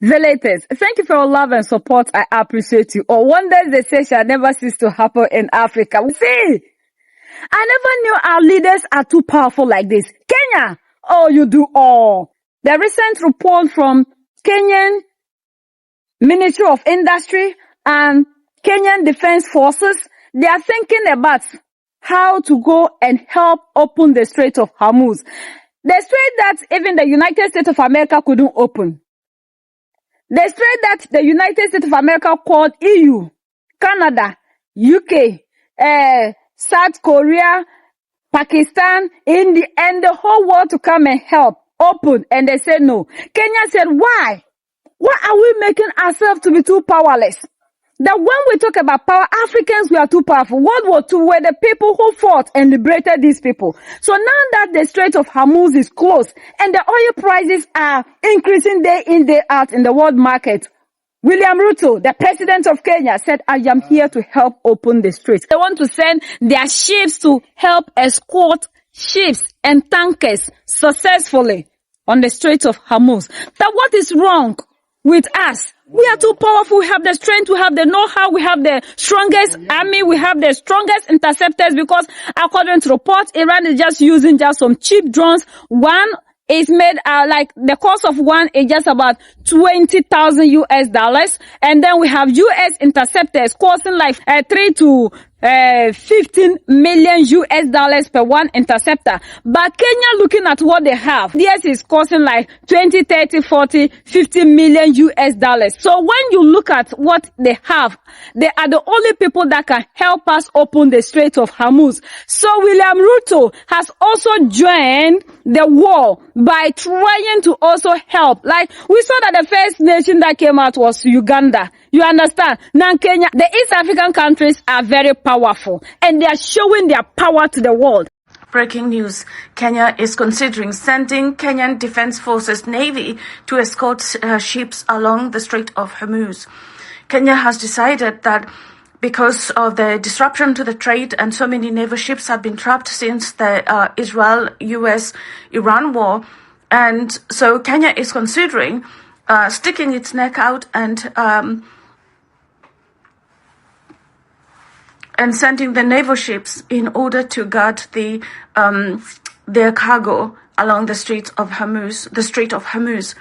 Villagers, thank you for your love and support. I appreciate you. Or wonders they say shall never cease to happen in Africa. We see. I never knew our leaders are too powerful like this. Kenya, oh, you do all. The recent report from Kenyan Ministry of Industry and Kenyan Defense Forces, they are thinking about how to go and help open the Strait of Hormuz. The strait that even the United States of America couldn't open. The strait that the United States of America called EU, Canada, UK, South Korea, Pakistan, India, and the whole world to come and help open. And they said no. Kenya said, why? Why are we making ourselves to be too powerless? That when we talk about power, Africans, we are too powerful. World War II were the people who fought and liberated these people. So now that the Strait of Hormuz is closed and the oil prices are increasing day in, day out in the world market, William Ruto, the president of Kenya, said, I am here to help open the strait. They want to send their ships to help escort ships and tankers successfully on the Strait of Hormuz. But what is wrong with us? We are too powerful. We have the strength. We have the know-how. We have the strongest army. We have the strongest interceptors because according to reports, Iran is just using just some cheap drones. One is made like the cost of one is just about $20,000 and then we have US interceptors costing like 3 to 15 million US per one interceptor. But Kenya, looking at what they have, theirs is costing like 20, 30, 40, 50 million US. So when you look at what they have, they are the only people that can help us open the Strait of Hormuz. So William Ruto has also joined the war by trying to also help. Like we saw that the first nation that came out was Uganda. You understand? Now Kenya, the East African countries are very powerful and they are showing their power to the world. Breaking news. Kenya is considering sending Kenyan Defense Forces Navy to escort ships along the Strait of Hormuz. Kenya has decided that because of the disruption to the trade and so many naval ships have been trapped since the Israel-US-Iran war, and so Kenya is considering sticking its neck out and sending the naval ships in order to guard their cargo along the Strait of Hormuz.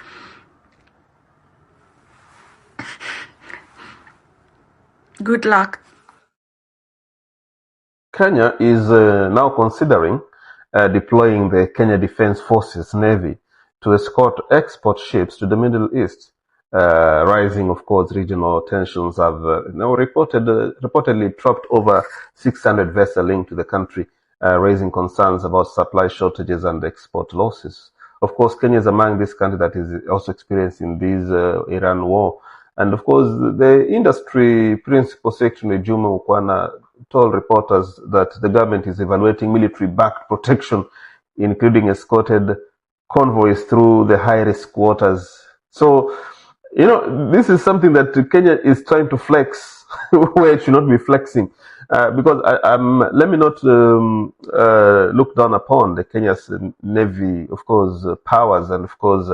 Good luck. Kenya is now considering deploying the Kenya Defense Forces Navy to escort export ships to the Middle East. Rising, of course, regional tensions have now reportedly trapped over 600 vessels linked to the country, raising concerns about supply shortages and export losses. Of course, Kenya is among these countries that is also experiencing this Iran war. And of course, the industry principal secretary, Juma Ukwana, told reporters that the government is evaluating military-backed protection, including escorted convoys through the high-risk waters. So, you know, this is something that Kenya is trying to flex where it should not be flexing. Because let me not look down upon the Kenya's Navy, of course, powers and, of course,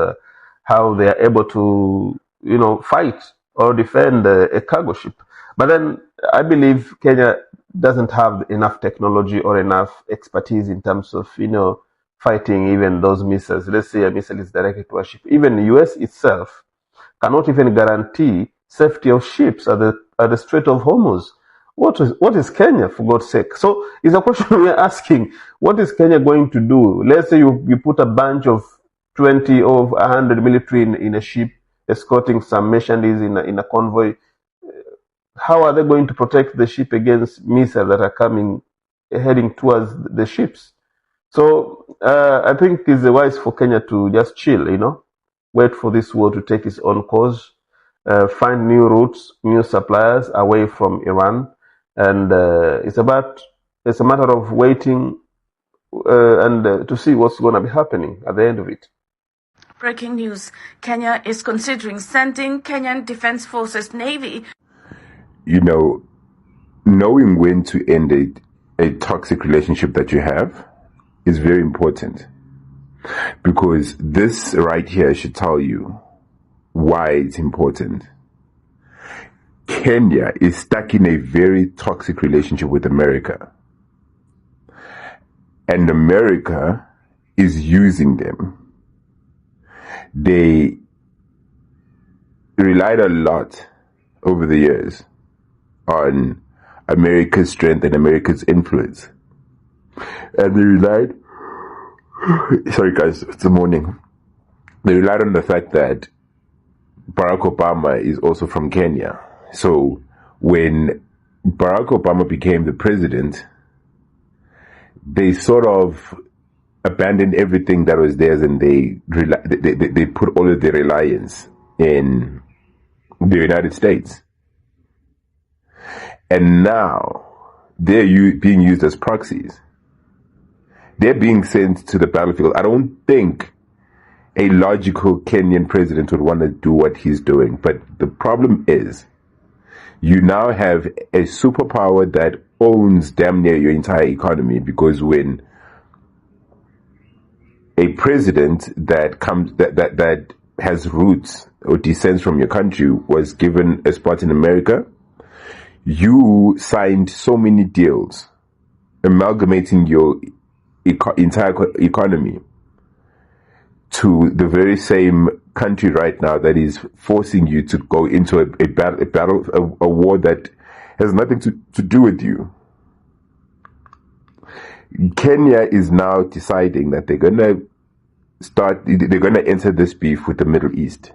how they are able to, you know, fight or defend a cargo ship. But then I believe Kenya doesn't have enough technology or enough expertise in terms of, you know, fighting even those missiles. Let's say a missile is directed to a ship. Even the US itself cannot even guarantee safety of ships at the Strait of Hormuz. What is Kenya, for God's sake? So it's a question we're asking. What is Kenya going to do? Let's say you put a bunch of 20 or 100 military in a ship, escorting some missionaries in a convoy. How are they going to protect the ship against missiles that are heading towards the ships? So I think it's wise for Kenya to just chill, you know, wait for this war to take its own course, find new routes, new suppliers away from Iran, and it's a matter of waiting and to see what's going to be happening at the end of it. Breaking news. Kenya is considering sending Kenyan Defense Forces Navy. You know, knowing when to end a toxic relationship that you have is very important. Because this right here should tell you why it's important. Kenya is stuck in a very toxic relationship with America. And America is using them. They relied a lot over the years on America's strength and America's influence. And they relied, sorry guys, it's the morning. They relied on the fact that Barack Obama is also from Kenya. So when Barack Obama became the president, they sort of abandoned everything that was theirs, and they put all of their reliance in the United States. And now they're being used as proxies. They're being sent to the battlefield. I don't think a logical Kenyan president would want to do what he's doing. But the problem is, you now have a superpower that owns damn near your entire economy, because when a president that has roots or descends from your country was given a spot in America, you signed so many deals amalgamating your entire economy to the very same country right now that is forcing you to go into a war that has nothing to do with you. Kenya is now deciding that they're going to enter this beef with the Middle East.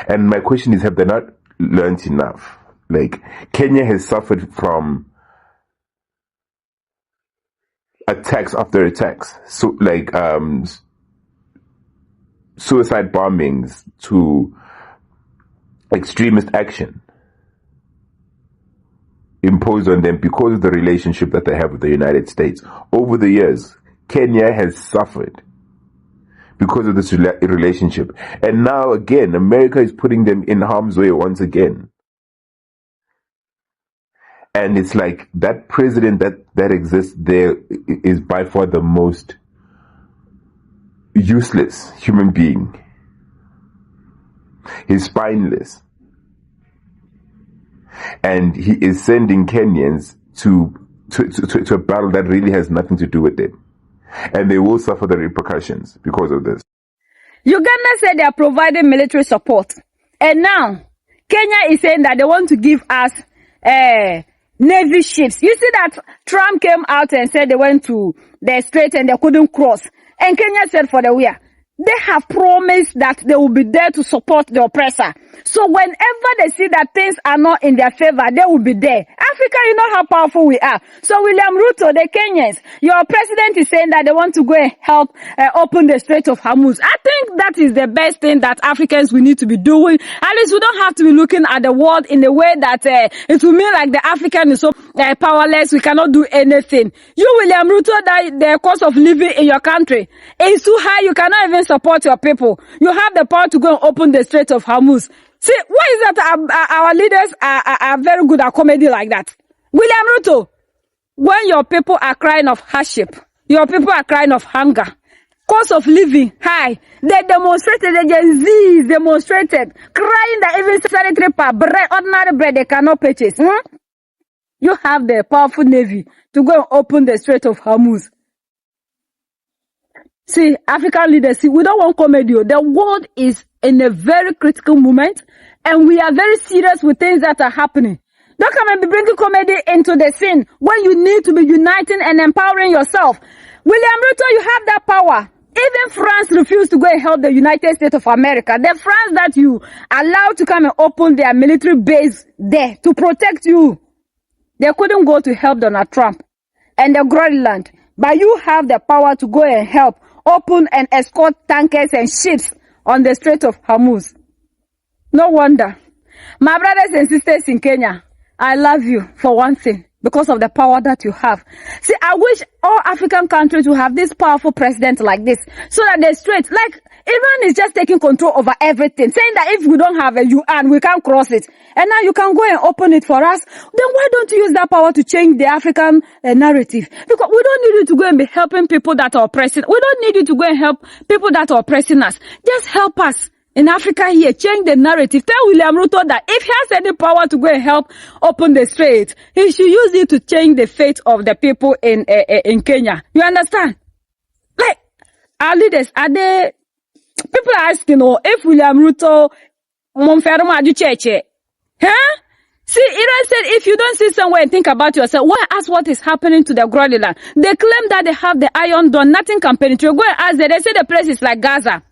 And my question is, have they not learned enough? Like, Kenya has suffered from attacks after attacks. So, like, suicide bombings to extremist action imposed on them because of the relationship that they have with the United States. Over the years, Kenya has suffered because of this relationship. And now again, America is putting them in harm's way once again. And it's like that president that exists there is by far the most useless human being. He's spineless. And he is sending Kenyans to a battle that really has nothing to do with them. And they will suffer the repercussions because of this. Uganda said they are providing military support. And now, Kenya is saying that they want to give us Navy ships. You see that Trump came out and said they went to the strait and they couldn't cross. And Kenya said for the year, they have promised that they will be there to support the oppressor. So whenever they see that things are not in their favor, they will be there. Africa, you know how powerful we are. So William Ruto, the Kenyans, your president is saying that they want to go and help open the Strait of Hormuz. I think that is the best thing that Africans we need to be doing. At least we don't have to be looking at the world in a way that it will mean like the African is so powerless, we cannot do anything. You, William Ruto, that the cost of living in your country is too high, you cannot even support your people. You have the power to go and open the Strait of Hormuz. See, why is that our leaders are very good at comedy like that? William Ruto, when your people are crying of hardship, your people are crying of hunger, cost of living high, they demonstrated, the Gen Zs demonstrated, crying that even sanitary bread, ordinary bread, they cannot purchase. You have the powerful navy to go and open the Strait of Hormuz. See, African leaders, see, we don't want comedy. The world is in a very critical moment, and we are very serious with things that are happening. Don't come and be bringing comedy into the scene when you need to be uniting and empowering yourself. William Ruto, you have that power. Even France refused to go and help the United States of America. The France that you allowed to come and open their military base there to protect you. They couldn't go to help Donald Trump and the Greenland. But you have the power to go and help open and escort tankers and ships on the Strait of Hormuz. No wonder. My brothers and sisters in Kenya, I love you for one thing, because of the power that you have. See, I wish all African countries will have this powerful president like this, so that the strait, like Iran is just taking control over everything, saying that if we don't have a UN, we can't cross it. And now you can go and open it for us. Then why don't you use that power to change the African narrative? Because we don't need you to go and be helping people that are oppressing. We don't need you to go and help people that are oppressing us. Just help us. in Africa here, change the narrative. Tell William Ruto that if he has any power to go and help open the strait, he should use it to change the fate of the people in Kenya. You understand? Like, our leaders, are they, people are asking, if William Ruto, huh? See, Iran said, if you don't see somewhere and think about yourself, why ask what is happening to the Groliland? They claim that they have the Iron Dome, nothing can penetrate. Go and ask them. They say the place is like Gaza.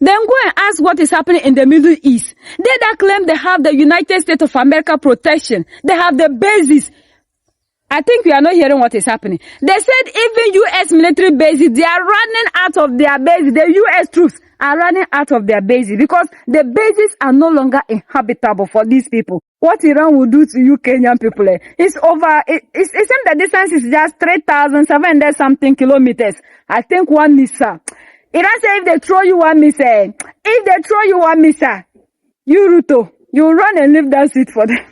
Then go and ask what is happening in the Middle East. They that claim they have the United States of America protection. They have the bases. I think we are not hearing what is happening. They said even U.S. military bases, they are running out of their bases. The U.S. troops are running out of their bases because the bases are no longer inhabitable for these people. What Iran will do to you Kenyan people, it's over, it seems the distance is just 3,700 something kilometers. I think one missile. Iran say if they throw you one missile, you Ruto, you run and leave that seat for them.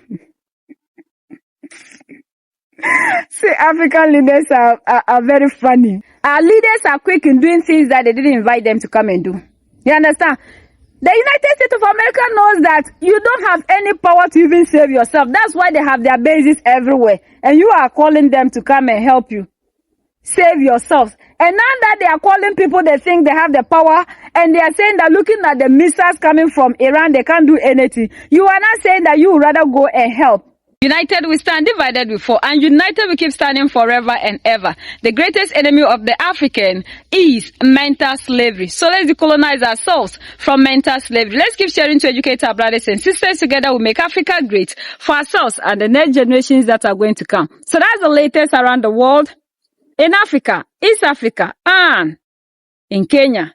See, African leaders are very funny. Our leaders are quick in doing things that they didn't invite them to come and do. You understand? The United States of America knows that you don't have any power to even save yourself. That's why they have their bases everywhere. And you are calling them to come and help you save yourselves. And now that they are calling people, they think they have the power, and they are saying that looking at the missiles coming from Iran, they can't do anything. You are not saying that you would rather go and help. United we stand, divided we fall, and united we keep standing forever and ever. The greatest enemy of the African is mental slavery. So let's decolonize ourselves from mental slavery. Let's keep sharing to educate our brothers and sisters. Together we make Africa great for ourselves and the next generations that are going to come. So that's the latest around the world, in Africa, East Africa, and in Kenya.